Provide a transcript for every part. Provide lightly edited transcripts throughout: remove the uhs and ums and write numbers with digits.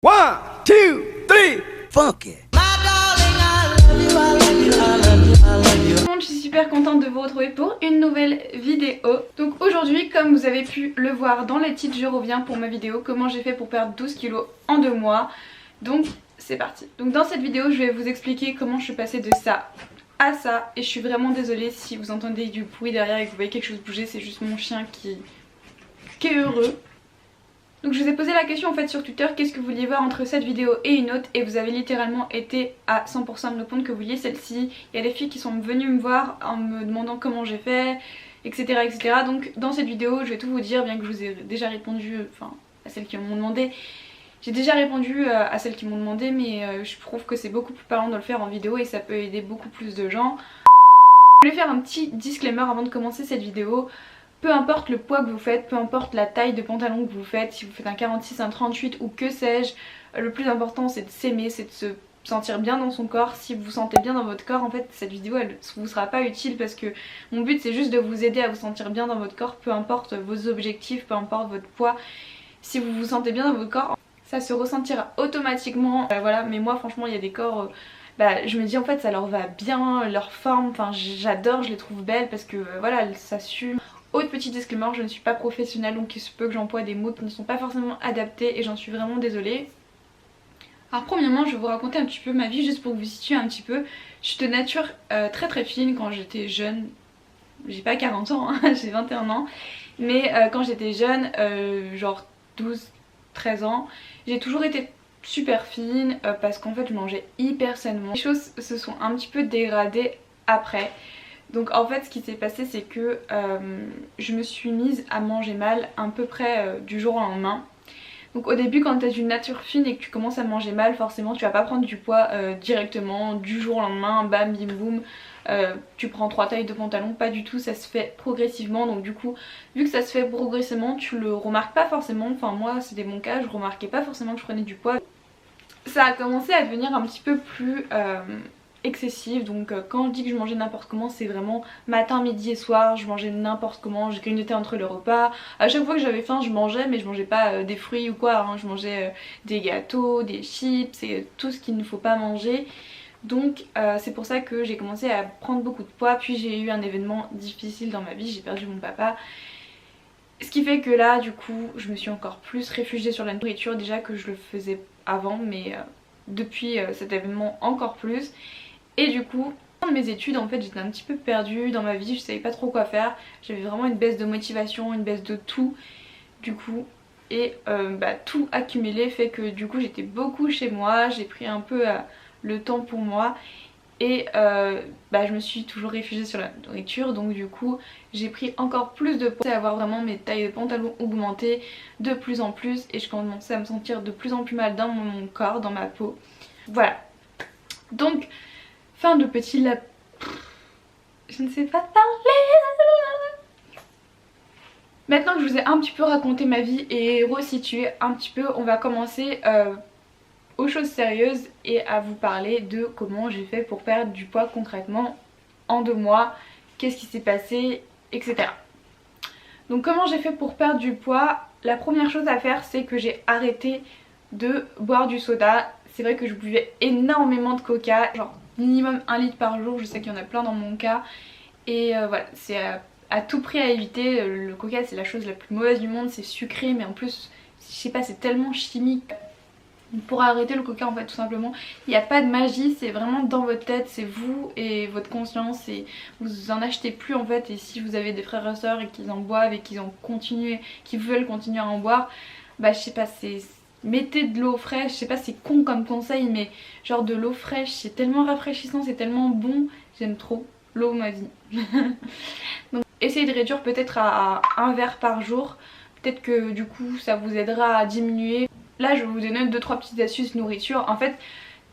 One, two, three, funky. Je suis super contente de vous retrouver pour une nouvelle vidéo. Donc aujourd'hui, comme vous avez pu le voir dans les titres, je reviens pour ma vidéo comment j'ai fait pour perdre 12 kilos en 2 mois. Donc c'est parti. Donc dans cette vidéo, je vais vous expliquer comment je suis passée de ça à ça. Et je suis vraiment désolée si vous entendez du bruit derrière et que vous voyez quelque chose bouger, c'est juste mon chien qui est heureux. Donc je vous ai posé la question en fait sur Twitter, qu'est-ce que vous vouliez voir entre cette vidéo et une autre, et vous avez littéralement été à 100% à me répondre que vous vouliez celle-ci. Il y a des filles qui sont venues me voir en me demandant comment j'ai fait, etc., etc. Donc dans cette vidéo je vais tout vous dire, bien que je vous ai déjà répondu, enfin à celles qui m'ont demandé. J'ai déjà répondu à celles qui m'ont demandé, mais je trouve que c'est beaucoup plus parlant de le faire en vidéo et ça peut aider beaucoup plus de gens. Je voulais faire un petit disclaimer avant de commencer cette vidéo. Peu importe le poids que vous faites, peu importe la taille de pantalon que vous faites, si vous faites un 46, un 38 ou que sais-je, le plus important c'est de s'aimer, c'est de se sentir bien dans son corps. Si vous vous sentez bien dans votre corps, en fait cette vidéo elle vous sera pas utile parce que mon but c'est juste de vous aider à vous sentir bien dans votre corps, peu importe vos objectifs, peu importe votre poids. Si vous vous sentez bien dans votre corps, ça se ressentira automatiquement. Voilà, mais moi franchement il y a des corps... je me dis en fait ça leur va bien, leur forme, enfin j'adore, je les trouve belles parce que voilà elles s'assument. Autre petit disclaimer, je ne suis pas professionnelle donc il se peut que j'emploie des mots qui ne sont pas forcément adaptés et j'en suis vraiment désolée. Alors premièrement je vais vous raconter un petit peu ma vie juste pour vous situer un petit peu. Je suis de nature très très fine quand j'étais jeune, j'ai pas 40 ans, hein, j'ai 21 ans. Mais quand j'étais jeune, genre 12-13 ans, j'ai toujours été super fine parce qu'en fait je mangeais hyper sainement. Les choses se sont un petit peu dégradées après. Donc en fait ce qui s'est passé c'est que je me suis mise à manger mal à peu près du jour au lendemain. Donc au début quand tu as une nature fine et que tu commences à manger mal, forcément tu vas pas prendre du poids directement du jour au lendemain, bam bim boum, tu prends 3 tailles de pantalon, pas du tout, ça se fait progressivement. Donc du coup vu que ça se fait progressivement tu le remarques pas forcément, enfin moi c'était mon cas, je remarquais pas forcément que je prenais du poids. Ça a commencé à devenir un petit peu plus... excessive, donc quand je dis que je mangeais n'importe comment c'est vraiment matin, midi et soir, je mangeais n'importe comment, je grignotais entre les repas. À chaque fois que j'avais faim je mangeais, mais je mangeais pas des fruits ou quoi, hein. Je mangeais des gâteaux, des chips et tout ce qu'il ne faut pas manger. Donc c'est pour ça que j'ai commencé à prendre beaucoup de poids, puis j'ai eu un événement difficile dans ma vie, j'ai perdu mon papa. Ce qui fait que là du coup je me suis encore plus réfugiée sur la nourriture, déjà que je le faisais avant, mais depuis cet événement encore plus. Et du coup, dans mes études en fait j'étais un petit peu perdue dans ma vie, je savais pas trop quoi faire. J'avais vraiment une baisse de motivation, une baisse de tout du coup. Et tout accumulé fait que du coup j'étais beaucoup chez moi, j'ai pris un peu le temps pour moi. Et je me suis toujours réfugiée sur la nourriture, donc du coup j'ai pris encore plus de poids, à avoir vraiment mes tailles de pantalon augmentées de plus en plus, et je commençais à me sentir de plus en plus mal dans mon corps, dans ma peau. Voilà. Donc fin de petit lap... Je ne sais pas parler. Maintenant que je vous ai un petit peu raconté ma vie et resitué un petit peu, on va commencer aux choses sérieuses et à vous parler de comment j'ai fait pour perdre du poids concrètement en 2 mois, qu'est-ce qui s'est passé, etc. Donc comment j'ai fait pour perdre du poids? La première chose à faire c'est que j'ai arrêté de boire du soda. C'est vrai que je buvais énormément de coca, genre minimum 1 litre par jour, je sais qu'il y en a plein dans mon cas. Et voilà, c'est à tout prix à éviter. Le coca c'est la chose la plus mauvaise du monde, c'est sucré mais en plus je sais pas, c'est tellement chimique. Pour arrêter le coca en fait tout simplement, il n'y a pas de magie, c'est vraiment dans votre tête, c'est vous et votre conscience, et vous en achetez plus en fait. Et si vous avez des frères et sœurs et qu'ils en boivent et qu'ils veulent continuer à en boire, je sais pas, c'est... Mettez de l'eau fraîche, je sais pas, c'est con comme conseil mais genre de l'eau fraîche c'est tellement rafraîchissant, c'est tellement bon, j'aime trop l'eau ma vie. Donc essayez de réduire peut-être à 1 verre par jour, peut-être que du coup ça vous aidera à diminuer. Là je vais vous donner 2-3 petites astuces nourriture. En fait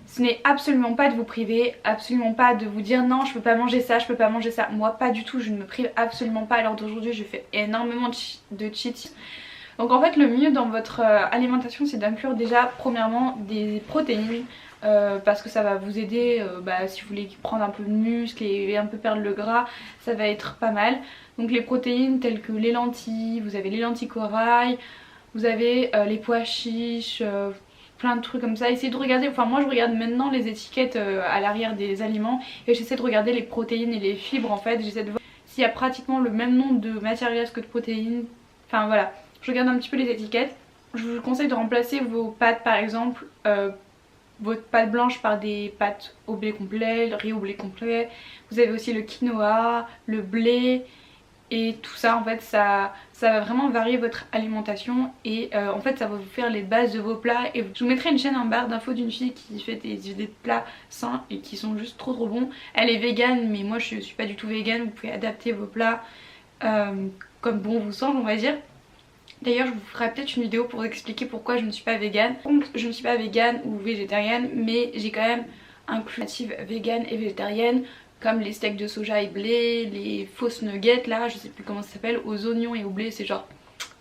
ce n'est absolument pas de vous priver, absolument pas de vous dire non je peux pas manger ça, je peux pas manger ça. Moi pas du tout, je ne me prive absolument pas. À l'heure d'aujourd'hui je fais énormément de cheats. Donc en fait le mieux dans votre alimentation c'est d'inclure déjà premièrement des protéines. Parce que ça va vous aider si vous voulez prendre un peu de muscle et un peu perdre le gras, ça va être pas mal. Donc les protéines telles que les lentilles, vous avez les lentilles corail, vous avez les pois chiches, plein de trucs comme ça. Essayez de regarder, enfin moi je regarde maintenant les étiquettes à l'arrière des aliments et j'essaie de regarder les protéines et les fibres en fait. J'essaie de voir s'il y a pratiquement le même nombre de matières grasses que de protéines. Enfin voilà, je regarde un petit peu les étiquettes. Je vous conseille de remplacer vos pâtes par exemple, votre pâte blanche par des pâtes au blé complet, le riz au blé complet. Vous avez aussi le quinoa, le blé et tout ça en fait ça va vraiment varier votre alimentation et en fait ça va vous faire les bases de vos plats. Et je vous mettrai une chaîne en barre d'infos d'une fille qui fait des plats sains et qui sont juste trop bons. Elle est végane mais moi je suis pas du tout végane, vous pouvez adapter vos plats comme bon vous semble on va dire. D'ailleurs je vous ferai peut-être une vidéo pour vous expliquer pourquoi je ne suis pas végane. Je ne suis pas végane ou végétarienne mais j'ai quand même inclus alternative végane et végétarienne comme les steaks de soja et blé, les fausses nuggets là, je sais plus comment ça s'appelle, aux oignons et au blé, c'est genre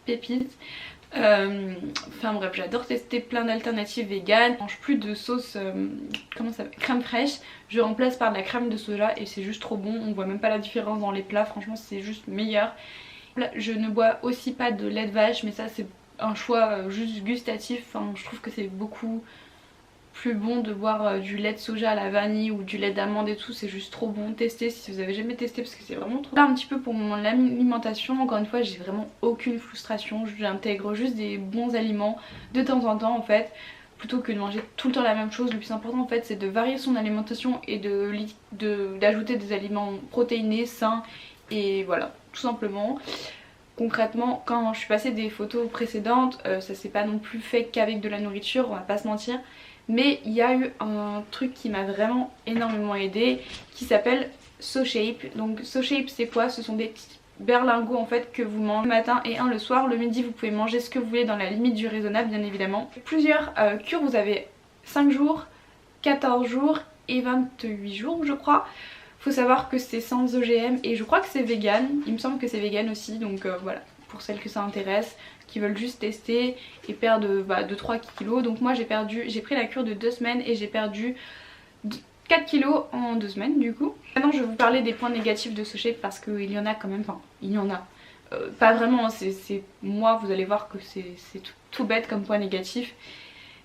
pépites. Enfin bref, j'adore tester plein d'alternatives véganes. Je mange plus de sauce, comment ça s'appelle, crème fraîche, je remplace par de la crème de soja et c'est juste trop bon, on voit même pas la différence dans les plats, franchement c'est juste meilleur. Je ne bois aussi pas de lait de vache mais ça c'est un choix juste gustatif, enfin, je trouve que c'est beaucoup plus bon de boire du lait de soja à la vanille ou du lait d'amande et tout, c'est juste trop bon. Testez si vous avez jamais testé parce que c'est vraiment trop bon. Là un petit peu pour mon alimentation, encore une fois j'ai vraiment aucune frustration, j'intègre juste des bons aliments de temps en temps en fait, plutôt que de manger tout le temps la même chose. Le plus important en fait c'est de varier son alimentation et d'ajouter des aliments protéinés, sains et voilà, tout simplement. Concrètement, quand je suis passée des photos précédentes, ça s'est pas non plus fait qu'avec de la nourriture, on va pas se mentir. Mais il y a eu un truc qui m'a vraiment énormément aidé qui s'appelle SoShape. Donc SoShape c'est quoi? Ce sont des petits berlingots en fait que vous mangez le matin et un le soir. Le midi vous pouvez manger ce que vous voulez dans la limite du raisonnable bien évidemment. Plusieurs cures, vous avez 5 jours, 14 jours et 28 jours je crois. Faut savoir que c'est sans OGM et je crois que c'est vegan, il me semble que c'est vegan aussi donc voilà, pour celles que ça intéresse, qui veulent juste tester et perdre 2-3 kilos. Donc moi j'ai pris la cure de 2 semaines et j'ai perdu 4 kilos en 2 semaines du coup. Maintenant je vais vous parler des points négatifs de SoShape parce qu'il y en a quand même, enfin il y en a. Pas vraiment, c'est moi vous allez voir que c'est tout bête comme point négatif.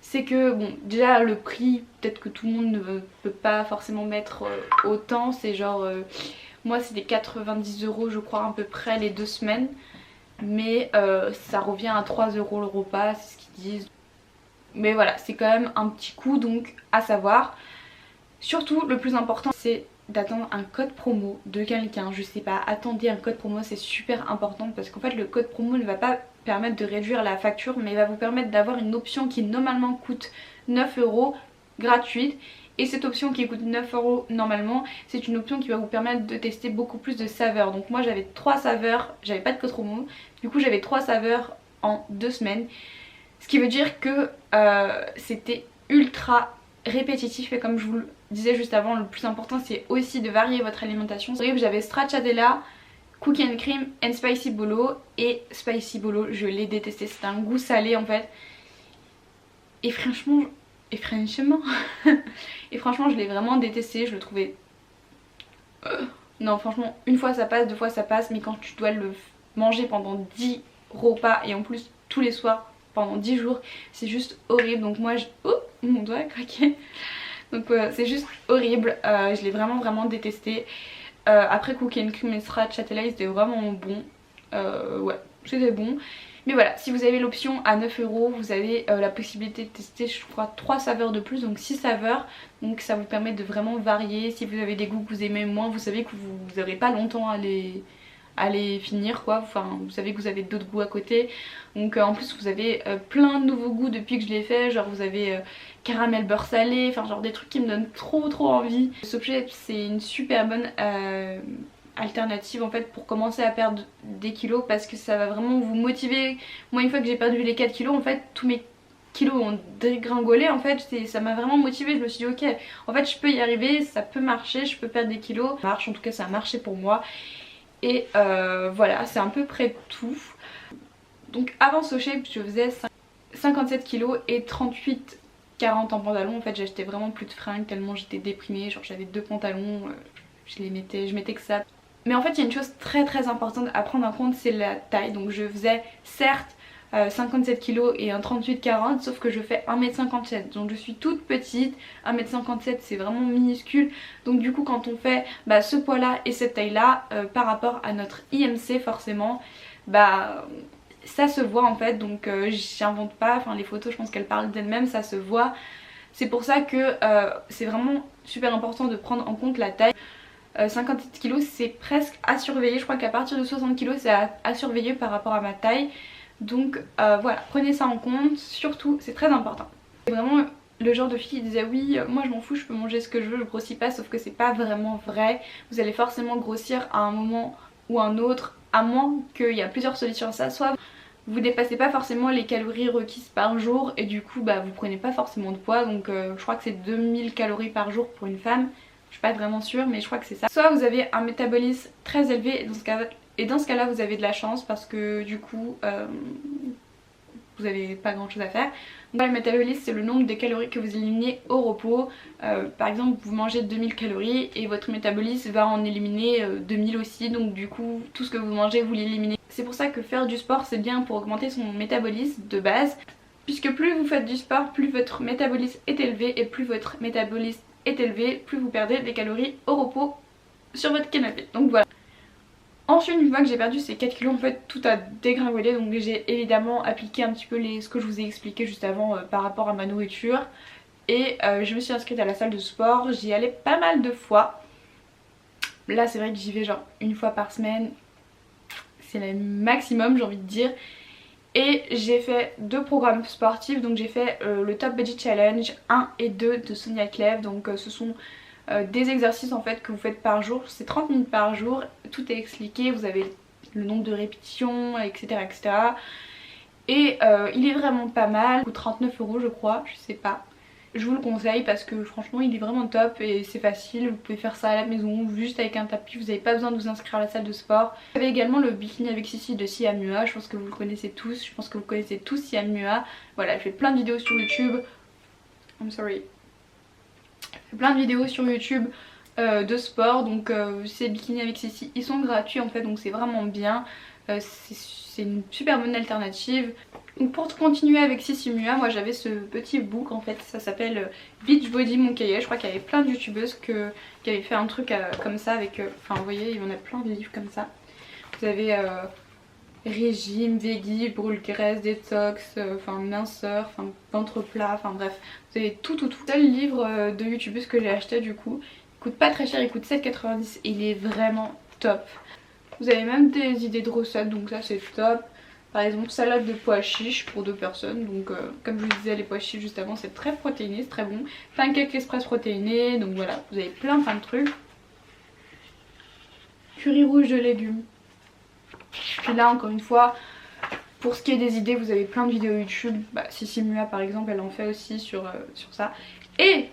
C'est que bon déjà le prix, peut-être que tout le monde ne peut pas forcément mettre autant, c'est genre moi c'était 90 € je crois à peu près les 2 semaines. Mais ça revient à 3 € le repas, c'est ce qu'ils disent. Mais voilà, c'est quand même un petit coup donc à savoir. Surtout le plus important c'est d'attendre un code promo de quelqu'un, je sais pas, attendez un code promo, c'est super important parce qu'en fait le code promo ne va pas permettre de réduire la facture mais va vous permettre d'avoir une option qui normalement coûte 9 € gratuite. Et cette option qui coûte 9 € normalement, c'est une option qui va vous permettre de tester beaucoup plus de saveurs. Donc moi j'avais 3 saveurs, j'avais pas de code promo, du coup j'avais 3 saveurs en 2 semaines. Ce qui veut dire que c'était ultra répétitif et comme je vous le disais juste avant, le plus important c'est aussi de varier votre alimentation. J'avais stracciatella, cookie and cream and spicy bolo et spicy bolo je l'ai détesté, c'était un goût salé en fait. Et franchement je l'ai vraiment détesté, je le trouvais... Non franchement, une fois ça passe, 2 fois ça passe, mais quand tu dois le manger pendant 10 repas et en plus tous les soirs pendant 10 jours, c'est juste horrible. Donc moi, oh, mon doigt a craqué. Donc c'est juste horrible, je l'ai vraiment détesté. Après Cookie and Cream et Stracciatella, c'était vraiment bon. Ouais, c'était bon. Mais voilà, si vous avez l'option à 9 €, vous avez la possibilité de tester je crois 3 saveurs de plus, donc 6 saveurs. Donc ça vous permet de vraiment varier. Si vous avez des goûts que vous aimez moins, vous savez que vous n'aurez pas longtemps à les finir quoi. Enfin vous savez que vous avez d'autres goûts à côté. Donc en plus vous avez plein de nouveaux goûts depuis que je l'ai fait. Genre vous avez caramel beurre salé, enfin genre des trucs qui me donnent trop envie. SoShape c'est une super bonne... alternative en fait pour commencer à perdre des kilos parce que ça va vraiment vous motiver. Moi une fois que j'ai perdu les 4 kilos en fait tous mes kilos ont dégringolé en fait, ça m'a vraiment motivée. Je me suis dit ok en fait je peux y arriver, ça peut marcher, je peux perdre des kilos. Ça marche, en tout cas ça a marché pour moi et voilà c'est à peu près tout. Donc avant SoShape je faisais 57 kilos et 38-40 en pantalon. En fait j'achetais vraiment plus de fringues tellement j'étais déprimée, genre j'avais 2 pantalons, je mettais que ça. Mais en fait il y a une chose très importante à prendre en compte, c'est la taille. Donc je faisais certes 57 kg et un 38-40, sauf que je fais 1m57, donc je suis toute petite. 1m57 c'est vraiment minuscule, donc du coup quand on fait ce poids là et cette taille là par rapport à notre IMC, forcément ça se voit en fait. Donc j'invente pas, enfin les photos je pense qu'elles parlent d'elles-mêmes, ça se voit. C'est pour ça que c'est vraiment super important de prendre en compte la taille. 57 kg c'est presque à surveiller, je crois qu'à partir de 60 kg c'est à surveiller par rapport à ma taille. Donc voilà, prenez ça en compte, surtout c'est très important. C'est vraiment le genre de fille qui disait oui moi je m'en fous, je peux manger ce que je veux, je grossis pas, sauf que c'est pas vraiment vrai. Vous allez forcément grossir à un moment ou un autre, à moins qu'il y a plusieurs solutions à ça. Soit vous dépassez pas forcément les calories requises par jour et du coup vous prenez pas forcément de poids, donc je crois que c'est 2000 calories par jour pour une femme. Je suis pas vraiment sûre mais je crois que c'est ça. Soit vous avez un métabolisme très élevé et dans ce cas là vous avez de la chance parce que du coup vous avez pas grand chose à faire. Donc, le métabolisme c'est le nombre de calories que vous éliminez au repos. Par exemple vous mangez 2000 calories et votre métabolisme va en éliminer 2000 aussi, donc du coup tout ce que vous mangez vous l'éliminez. C'est pour ça que faire du sport c'est bien pour augmenter son métabolisme de base, puisque plus vous faites du sport, plus votre métabolisme est élevé, et plus votre métabolisme est élevé, plus vous perdez des calories au repos sur votre canapé. Donc voilà. Ensuite, une fois que j'ai perdu ces 4 kilos, en fait tout a dégringolé, donc j'ai évidemment appliqué un petit peu ce que je vous ai expliqué juste avant par rapport à ma nourriture. Et je me suis inscrite à la salle de sport, j'y allais pas mal de fois. Là c'est vrai que j'y vais genre une fois par semaine, c'est le maximum j'ai envie de dire. Et j'ai fait 2 programmes sportifs, donc j'ai fait le Top Body Challenge 1 et 2 de Sonia Clèves. Donc ce sont des exercices en fait que vous faites par jour, c'est 30 minutes par jour, tout est expliqué, vous avez le nombre de répétitions, etc. etc. Et il est vraiment pas mal, il coûte 39 € je crois, je sais pas. Je vous le conseille parce que franchement il est vraiment top et c'est facile, vous pouvez faire ça à la maison juste avec un tapis, vous n'avez pas besoin de vous inscrire à la salle de sport. Vous avez également le bikini avec Sissi de Siam Mua, je pense que vous le connaissez tous, je pense que vous connaissez tous Siam Mua. Voilà, je fais plein de vidéos sur YouTube, I'm sorry, je fais plein de vidéos sur YouTube de sport, donc ces bikinis avec Sissi ils sont gratuits en fait, donc c'est vraiment bien, c'est une super bonne alternative. Donc pour continuer avec Sissi Mua, moi j'avais ce petit book en fait, ça s'appelle Beach Body Mon Cahier. Je crois qu'il y avait plein de youtubeuses qui avaient fait un truc comme ça avec, enfin vous voyez il y en a plein de livres comme ça. Vous avez régime, veggie, brûle graisse, détox, minceur, ventre plat, enfin bref. Vous avez tout. C'est le livre de youtubeuse que j'ai acheté du coup. Il coûte pas très cher, il coûte 7,90 et il est vraiment top. Vous avez même des idées de recettes, donc ça c'est top. Par exemple salade de pois chiches pour 2 personnes, donc comme je vous disais les pois chiches juste avant c'est très protéiné, c'est très bon. Pancake express protéiné, donc voilà, vous avez plein de trucs. Curry rouge de légumes. Puis là encore une fois, pour ce qui est des idées vous avez plein de vidéos YouTube, Sissi Mua par exemple elle en fait aussi sur ça. Et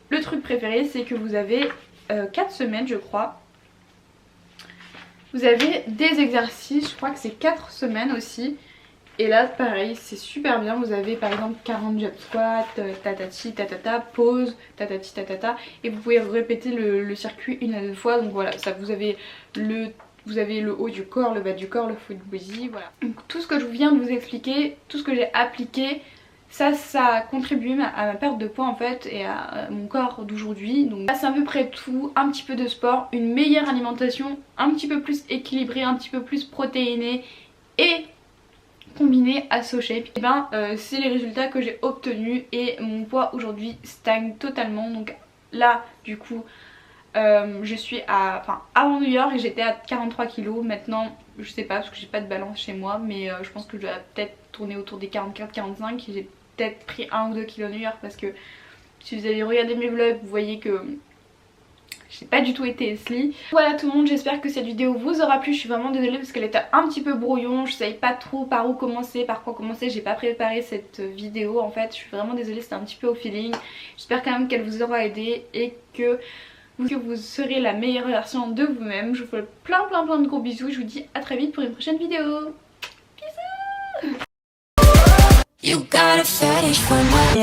le truc préféré c'est que vous avez 4 semaines je crois. Vous avez des exercices, je crois que c'est 4 semaines aussi. Et là pareil c'est super bien, vous avez par exemple 40 jab squats, tatati tatata, pause, tatati tatata. Et vous pouvez répéter le circuit 1 à 2 fois, donc voilà, ça vous avez le haut du corps, le bas du corps, le full body, voilà. Donc tout ce que je viens de vous expliquer, tout ce que j'ai appliqué, ça a contribué à ma perte de poids en fait et à mon corps d'aujourd'hui. Donc là c'est à peu près tout, un petit peu de sport, une meilleure alimentation, un petit peu plus équilibrée, un petit peu plus protéinée et combinée à SoShape. Et c'est les résultats que j'ai obtenus et mon poids aujourd'hui stagne totalement. Donc là du coup je suis avant New York j'étais à 43 kg, maintenant je sais pas parce que j'ai pas de balance chez moi, mais je pense que je dois peut-être tourner autour des 44-45. J'ai peut-être pris 1 ou 2 kg New York parce que si vous avez regardé mes vlogs vous voyez que j'ai pas du tout été sli. Voilà tout le monde, j'espère que cette vidéo vous aura plu. Je suis vraiment désolée parce qu'elle était un petit peu brouillon, je savais pas trop par où commencer, par quoi commencer, j'ai pas préparé cette vidéo en fait, je suis vraiment désolée, c'était un petit peu au feeling. J'espère quand même qu'elle vous aura aidé et que vous serez la meilleure version de vous-même. Je vous fais plein de gros bisous, je vous dis à très vite pour une prochaine vidéo. Bisous. You got a fetish for my